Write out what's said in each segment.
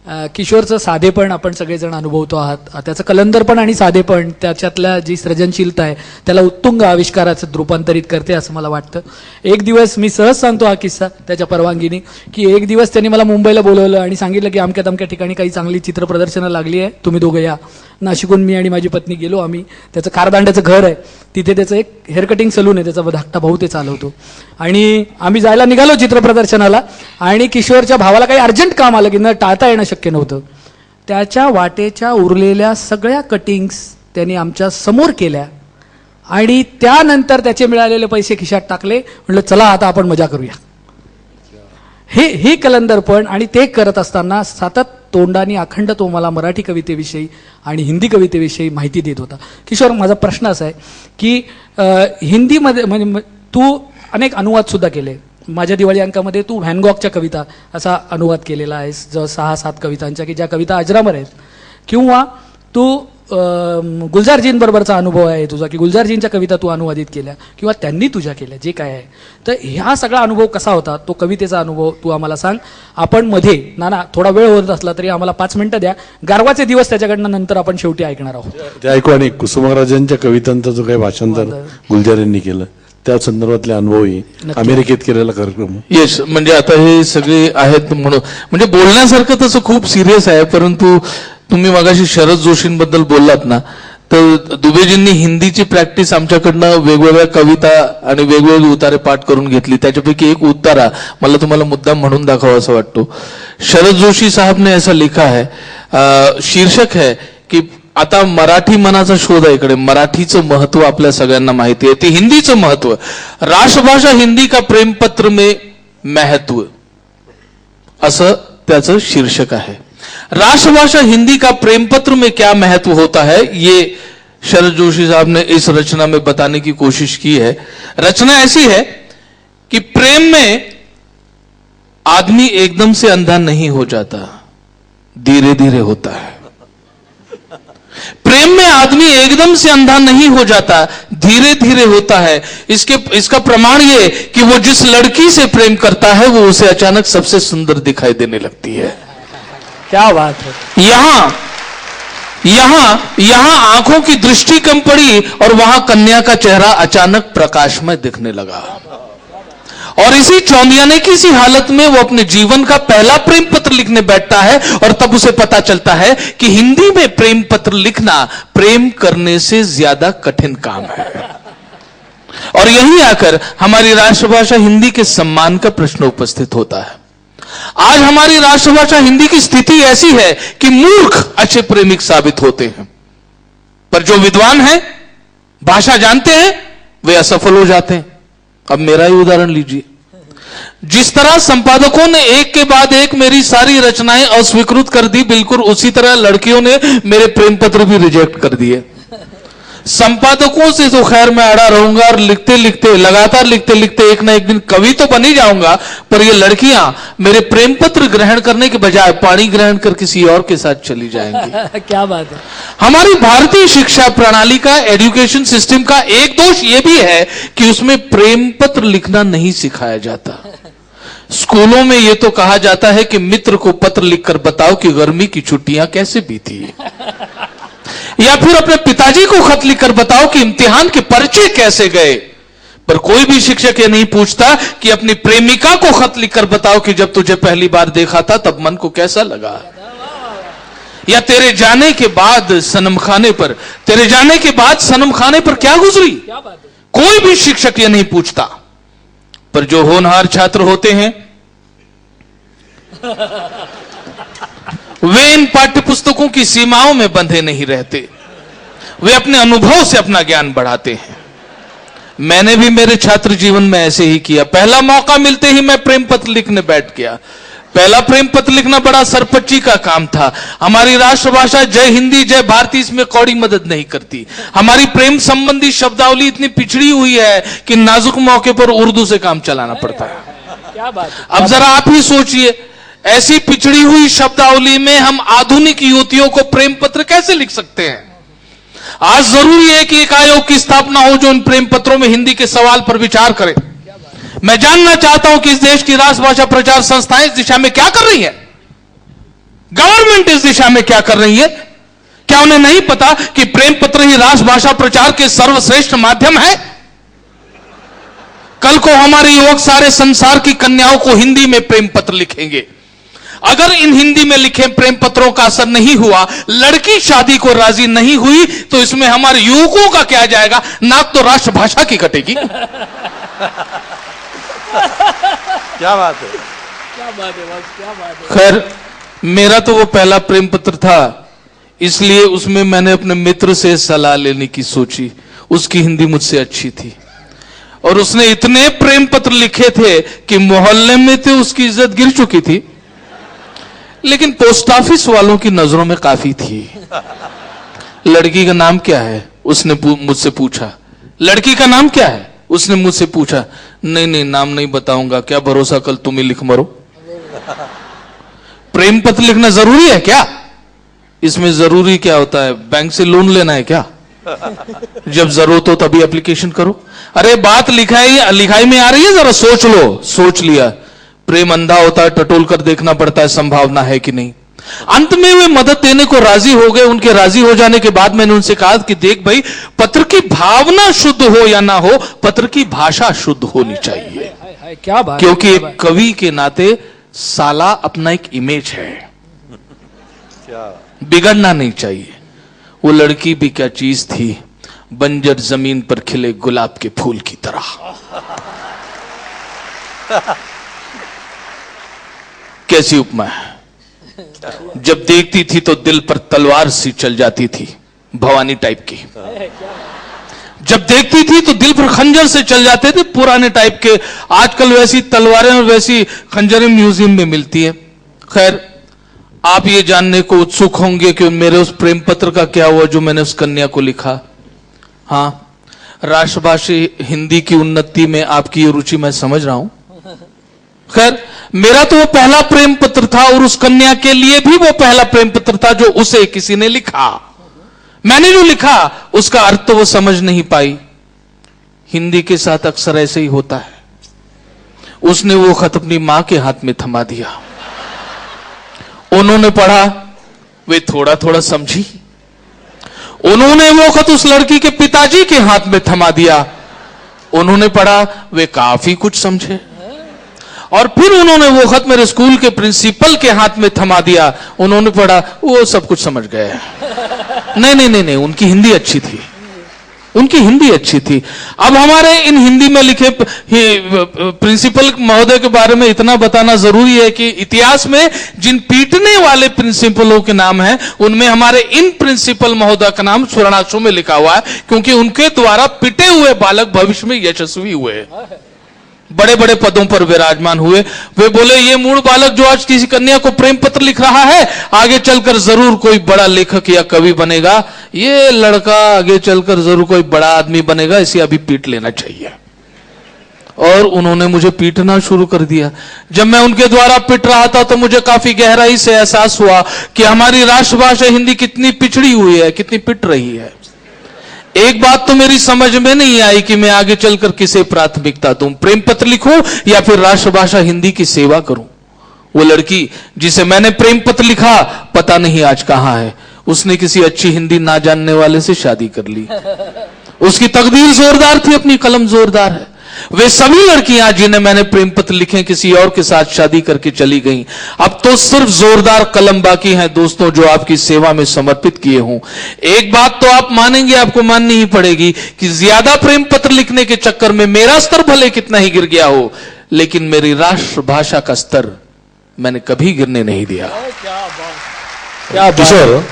किशोरचं साधेपण आपण सगळेजण अनुभवतो आहात, त्याचं कलंदरपण आणि साधेपण त्याच्यातल्या जी सृजनशीलता आहे त्याला उत्तुंग आविष्काराचं रूपांतरित करते असं मला वाटतं. एक दिवस मी सहज सांगतो हा किस्सा त्याच्या परवानगीने, की एक दिवस त्यांनी मला मुंबईला बोलवलं आणि सांगितलं की अमक्या तमक्या ठिकाणी काही चांगली चित्रप्रदर्शनं लागली आहे, तुम्ही दोघं या. नाशिकहून मी आणि माझी पत्नी गेलो आम्ही. त्याचं कारदांड्याचं घर आहे, तिथे त्याचं एक हेअर कटिंग सलून आहे, त्याचा धाकटा भाऊ ते चालवतो. आणि आम्ही जायला निघालो चित्रप्रदर्शनाला आणि किशोरच्या भावाला काही अर्जंट काम आलं की न टाळता येणं शक्य नव्हतं. त्याच्या वाटेच्या उरलेल्या सगळ्या कटिंग्स त्यांनी आमच्या समोर केल्या आणि त्यानंतर त्याचे मिळालेले पैसे खिशात टाकले. म्हटलं चला आता आपण मजा करूया. हे कलंदरपण. आणि ते करत असताना सतत तोंडाने अखंड तो मला मराठी कवितेविषयी आणि हिंदी कवितेविषयी माहिती देत होता. किशोर, माझा प्रश्न असा आहे की हिंदीमध्ये म्हणजे तू अनेक अनुवाद सुद्धा केले. माझ्या दिवाळी अंकामध्ये तू व्हॅन गॉगच्या कविता असा अनुवाद केलेला आहेस, जो 6-7 कवितांच्या की ज्या कविता अजरामर आहेत. किंवा तू गुलजारजींबरोबरचा अनुभव आहे तुझा की गुलजारजींच्या कविता तू अनुवादित केल्या किंवा त्यांनी तुझ्या केल्या, जे काय आहे. तर ह्या सगळा अनुभव कसा होता, तो कवितेचा अनुभव तू आम्हाला सांग. आपण मध्ये नाना थोडा वेळ होत असला तरी आम्हाला 5 मिनिटं द्या. गारवाचे दिवस त्याच्याकडनं नंतर आपण शेवटी ऐकणार आहोत. ते ऐकू. आणि कुसुमाग्रजांच्या कवितांचा जो काही भाषांतर गुलजारांनी केलं त्या संदर्भातले अनुभवही अमेरिकेत केलेला कार्यक्रम. येस, म्हणजे आता हे सगळे आहेत म्हणून म्हणजे बोलण्यासारखं तसं खूप सिरियस आहे, परंतु तुम्ही मगाशी शरद जोशींबद्दल बोललात ना, तर दुबेजींनी हिंदीची प्रॅक्टिस आमच्याकडनं वेगवेगळ्या कविता आणि वेगवेगळे उतारे पाठ करून घेतली. त्याच्यापैकी एक उतारा मला तुम्हाला मुद्दाम म्हणून दाखवा असं वाटतो. शरद जोशी साहब ने ऐसा लिखा है, शीर्षक है की आता मराठी मनाचा शोध आहे. इकडे मराठीचं महत्व आपल्या सगळ्यांना माहिती आहे, ते हिंदीचं महत्व. राष्ट्रभाषा हिंदी का प्रेमपत्र में महत्व असं त्याचं शीर्षक आहे. राष्ट्रभाषा हिंदी का प्रेमपत्र में क्या महत्व होता है, ये शरद जोशी साहब ने इस रचना में बताने की कोशिश की है. रचना ऐसी है कि प्रेम में आदमी एकदम से अंधा नहीं हो जाता, धीरे धीरे होता है. प्रेम में आदमी एकदम से अंधा नहीं हो जाता, धीरे धीरे होता है. इसका प्रमाण ये कि वो जिस लड़की से प्रेम करता है वो उसे अचानक सबसे सुंदर दिखाई देने लगती है. क्या बात है. यहां आंखों की दृष्टि कम पड़ी और वहां कन्या का चेहरा अचानक प्रकाशमय दिखने लगा. और इसी चौंधियाने की सी हालत में वो अपने जीवन का पहला प्रेम पत्र लिखने बैठता है और तब उसे पता चलता है कि हिंदी में प्रेम पत्र लिखना प्रेम करने से ज्यादा कठिन काम है. और यहीं आकर हमारी राष्ट्रभाषा हिंदी के सम्मान का प्रश्न उपस्थित होता है. आज हमारी राष्ट्रभाषा हिंदी की स्थिति ऐसी है कि मूर्ख अच्छे प्रेमिक साबित होते हैं, पर जो विद्वान हैं, भाषा जानते हैं, वे असफल हो जाते हैं. अब मेरा ही उदाहरण लीजिए. जिस तरह संपादकों ने एक के बाद एक मेरी सारी रचनाएं अस्वीकृत कर दी, बिल्कुल उसी तरह लड़कियों ने मेरे प्रेम पत्र भी रिजेक्ट कर दिए. संपादकों से तो खैर मैं अड़ा रहूंगा और लिखते लिखते लगातार लिखते लिखते एक ना एक दिन कवि तो बन ही जाऊंगा, पर ये लड़कियां मेरे प्रेम पत्र ग्रहण करने के बजाय पानी ग्रहण कर किसी और के साथ चली जाएंगी. क्या बात है. हमारी भारतीय शिक्षा प्रणाली का, एजुकेशन सिस्टम का एक दोष यह भी है कि उसमें प्रेम पत्र लिखना नहीं सिखाया जाता. स्कूलों में यह तो कहा जाता है कि मित्र को पत्र लिखकर बताओ कि गर्मी की छुट्टियां कैसे बीती, या फिर अपने पिताजी को खत लिखकर बताओ कि इम्तिहान के पर्चे कैसे गए. पर कोई भी शिक्षक ये नहीं पूछता कि अपनी प्रेमिका को खत लिखकर बताओ कि जब तुझे पहली बार देखा था तब मन को कैसा लगा, या तेरे जाने के बाद सनम खाने पर क्या गुजरी. कोई भी शिक्षक ये नहीं पूछता. पर जो होनहार छात्र होते हैं वे इन पाठ्य पुस्तकों की सीमाओं में बंधे नहीं रहते, वे अपने अनुभव से अपना ज्ञान बढ़ाते हैं. मैंने भी मेरे छात्र जीवन में ऐसे ही किया. पहला मौका मिलते ही मैं प्रेम पत्र लिखने बैठ गया. पहला प्रेम पत्र लिखना बड़ा सरपच्ची का काम था. हमारी राष्ट्रभाषा जय हिंदी जय भारती इसमें कौड़ी मदद नहीं करती. हमारी प्रेम संबंधी शब्दावली इतनी पिछड़ी हुई है कि नाजुक मौके पर उर्दू से काम चलाना पड़ता है. क्या बात. अब जरा आप ही सोचिए, ऐसी पिछड़ी हुई शब्दावली में हम आधुनिक युवतियों को प्रेम पत्र कैसे लिख सकते हैं. आज जरूरी है कि एक आयोग की स्थापना हो जो इन प्रेम पत्रों में हिंदी के सवाल पर विचार करे. मैं जानना चाहता हूं कि इस देश की राष्ट्रभाषा प्रचार संस्थाएं इस दिशा में क्या कर रही है. गवर्नमेंट इस दिशा में क्या कर रही है? क्या उन्हें नहीं पता कि प्रेम पत्र ही राष्ट्रभाषा प्रचार के सर्वश्रेष्ठ माध्यम है? कल को हमारे युवक सारे संसार की कन्याओं को हिंदी में प्रेम पत्र लिखेंगे। अगर इन हिंदी में लिखे प्रेम पत्रों का असर नहीं हुआ, लड़की शादी को राजी नहीं हुई, तो इसमें हमारे युवकों का क्या जाएगा? नाक तो राष्ट्रभाषा की कटेगी। क्या बात है, क्या बात है बस, क्या बात है। खैर, मेरा तो वो पहला प्रेम पत्र था, इसलिए उसमें मैंने अपने मित्र से सलाह लेने की सोची। उसकी हिंदी मुझसे अच्छी थी और उसने इतने प्रेम पत्र लिखे थे कि मोहल्ले में तो उसकी इज्जत गिर चुकी थी, लेकिन पोस्ट ऑफिस वालों की नजरों में काफी थी। लड़की का नाम क्या है? उसने मुझसे पूछा। लड़की का नाम क्या है? उसने मुझसे पूछा। नहीं नहीं, नाम नहीं बताऊंगा, क्या भरोसा कल तुम ही लिख मरो। प्रेम पत्र लिखना जरूरी है क्या? इसमें जरूरी क्या होता है? बैंक से लोन लेना है क्या? जब जरूरत हो तभी एप्लीकेशन करो। अरे बात लिखाई में आ रही है, जरा सोच लो। सोच लिया। प्रेम अंधा होता है, टटोल कर देखना पड़ता है संभावना है कि नहीं। अंत में वे मदद देने को राजी हो गए। उनके राजी हो जाने के बाद मैंने उनसे कहा कि देख भाई, पत्र की भावना शुद्ध हो या ना हो, पत्र की भाषा शुद्ध होनी चाहिए। क्या बात, क्योंकि एक कवि के नाते साला अपना एक इमेज है, बिगड़ना नहीं चाहिए। वो लड़की भी क्या चीज थी, बंजर जमीन पर खिले गुलाब के फूल की तरह। कैसी उपमा है। जब देखती थी तो दिल पर तलवार सी चल जाती थी, भवानी टाइप की। जब देखती थी तो दिल पर खंजर से चल जाते थे, पुराने टाइप के। आजकल वैसी तलवारें और वैसी खंजरें म्यूजियम में मिलती है। खैर, आप ये जानने को उत्सुक होंगे कि मेरे उस प्रेम पत्र का क्या हुआ जो मैंने उस कन्या को लिखा। हाँ, राष्ट्रभाषी हिंदी की उन्नति में आपकी ये रुचि मैं समझ रहा हूं। खैर, मेरा तो वो पहला प्रेम पत्र था और उस कन्या के लिए भी वो पहला प्रेम पत्र था जो उसे किसी ने लिखा। मैंने जो लिखा उसका अर्थ तो वो समझ नहीं पाई। हिंदी के साथ अक्सर ऐसे ही होता है। उसने वो खत अपनी मां के हाथ में थमा दिया। उन्होंने पढ़ा, वे थोड़ा थोड़ा समझी। उन्होंने वो खत उस लड़की के पिताजी के हाथ में थमा दिया। उन्होंने पढ़ा, वे काफी कुछ समझे। और फिर उन्होंने वो खत मेरे स्कूल के प्रिंसिपल के हाथ में थमा दिया। उन्होंने पढ़ा, वो सब कुछ समझ गए। नहीं नहीं नहीं नहीं, उनकी हिंदी अच्छी थी, उनकी हिंदी अच्छी थी। अब हमारे इन हिंदी में लिखे प्रिंसिपल महोदय के बारे में इतना बताना जरूरी है कि इतिहास में जिन पीटने वाले प्रिंसिपलों के नाम हैं, उनमें हमारे इन प्रिंसिपल महोदय का नाम स्वर्णाक्षरों में लिखा हुआ है, क्योंकि उनके द्वारा पिटे हुए बालक भविष्य में यशस्वी हुए, बड़े बड़े पदों पर विराजमान हुए। वे बोले, ये मूढ़ बालक जो आज किसी कन्या को प्रेम पत्र लिख रहा है, आगे चलकर जरूर कोई बड़ा लेखक या कवि बनेगा। ये लड़का आगे चलकर जरूर कोई बड़ा आदमी बनेगा, इसे अभी पीट लेना चाहिए। और उन्होंने मुझे पीटना शुरू कर दिया। जब मैं उनके द्वारा पिट रहा था तो मुझे काफी गहराई से एहसास हुआ कि हमारी राष्ट्रभाषा हिंदी कितनी पिछड़ी हुई है, कितनी पिट रही है। एक बात तो मेरी समझ में नहीं आई कि मैं आगे चलकर किसे प्राथमिकता दूं, प्रेम पत्र लिखूं या फिर राष्ट्रभाषा हिंदी की सेवा करूं। वो लड़की जिसे मैंने प्रेम पत्र लिखा, पता नहीं आज कहां है। उसने किसी अच्छी हिंदी ना जानने वाले से शादी कर ली। उसकी तकदीर जोरदार थी, अपनी कलम जोरदार है। वे सभी लड़कियां जिन्हें मैंने प्रेम पत्र लिखे, किसी और के साथ शादी करके चली गईं। अब तो सिर्फ जोरदार कलम बाकी हैं दोस्तों, जो आपकी सेवा में समर्पित किए हूं। एक बात तो आप मानेंगे, आपको माननी ही पड़ेगी कि ज्यादा प्रेम पत्र लिखने के चक्कर में मेरा स्तर भले कितना ही गिर गया हो, लेकिन मेरी राष्ट्रभाषा का स्तर मैंने कभी गिरने नहीं दिया। क्या किशोर,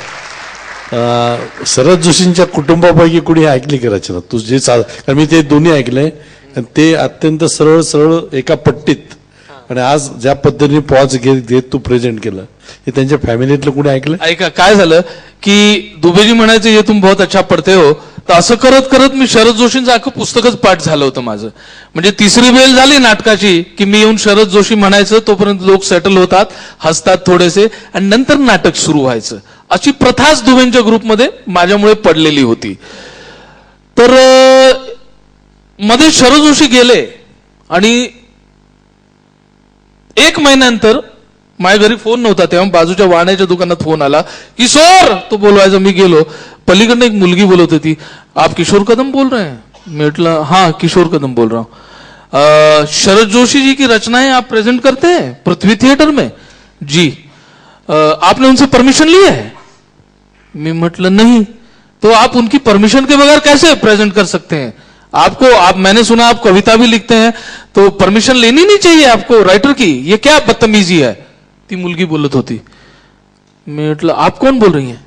शरद जोशींच्या कुटुंबापैकी कुणी ऐकली का रचना? तू जे कारण मी ते दोन्ही ऐकले, ते अत्यंत सरळ सरळ एका पट्टीत, आणि आज ज्या पद्धतीने पॉज घेत तू प्रेझेंट केलं, हे त्यांच्या फॅमिलीतलं कुणी ऐकलं? ऐका, काय झालं की दुबेजी म्हणायचे, ये तुम बहुत अच्छा पढ़ते हो, तर असं करत करत मी शरद जोशींचं अख्खं पुस्तकच पाठ झालं होतं माझं. म्हणजे तिसरी वेळ झाली नाटकाची की मी येऊन शरद जोशी म्हणायचं, तोपर्यंत लोक सेटल होतात, हसतात थोडेसे, आणि नंतर नाटक सुरू व्हायचं. अशी प्रथाच दुबेंच्या ग्रुपमध्ये माझ्यामुळे पडलेली होती. तर मध्ये शरद जोशी गेले आणि एक महिन्यानंतर माझ्या घरी फोन नव्हता तेव्हा बाजूच्या वाण्याच्या दुकानात फोन आला, किशोर तो बोलवायचा. मी गेलो, पलीकडनं एक मुलगी बोलत होती, आप किशोर कदम बोल रहे हैं? मी म्हटलं हाँ किशोर कदम बोल रहा हूं. शरद जोशी जी की रचनाएं आप प्रेजेंट करते हैं पृथ्वी थिएटर में? जी. आपने उनसे परमिशन ली है? मैं म्हटलं नहीं. तो आप उनकी परमिशन के बगैर कैसे प्रेजेंट कर सकते हैं? मैंने सुना आप कविता भी लिखते हैं, तो परमिशन लेनी नहीं चाहिए आपको राइटर की, ये क्या बदतमीजी है? ती मुलगी बोलत होती. मैं म्हटलं आप कौन बोल रही हैं?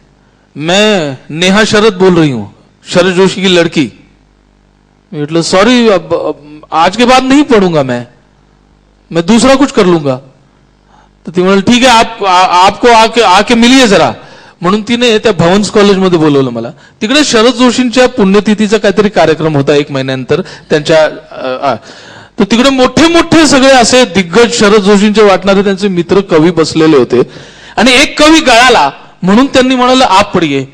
मैं नेहा शरद बोल रही हूं, शरद जोशी की लड़की. मैं म्हटलं सॉरी, अब आज के बाद नहीं पढ़ूंगा, मैं दूसरा कुछ कर लूंगा. तर ती म्हणाल ठीक आहे, आपको आके मिलिए जरा. म्हणून तिने त्या भवन्स कॉलेजमध्ये बोलवलं मला. तिकडे शरद जोशींच्या पुण्यतिथीचा काहीतरी कार्यक्रम होता 1 महिन्यानंतर त्यांच्या. तर तिकडे मोठे मोठे सगळे असे दिग्गज शरद जोशींचे वाटणारे त्यांचे मित्र कवी बसलेले होते. आणि एक कवी गळाला म्हणून त्यांनी म्हणाले आप पढिये.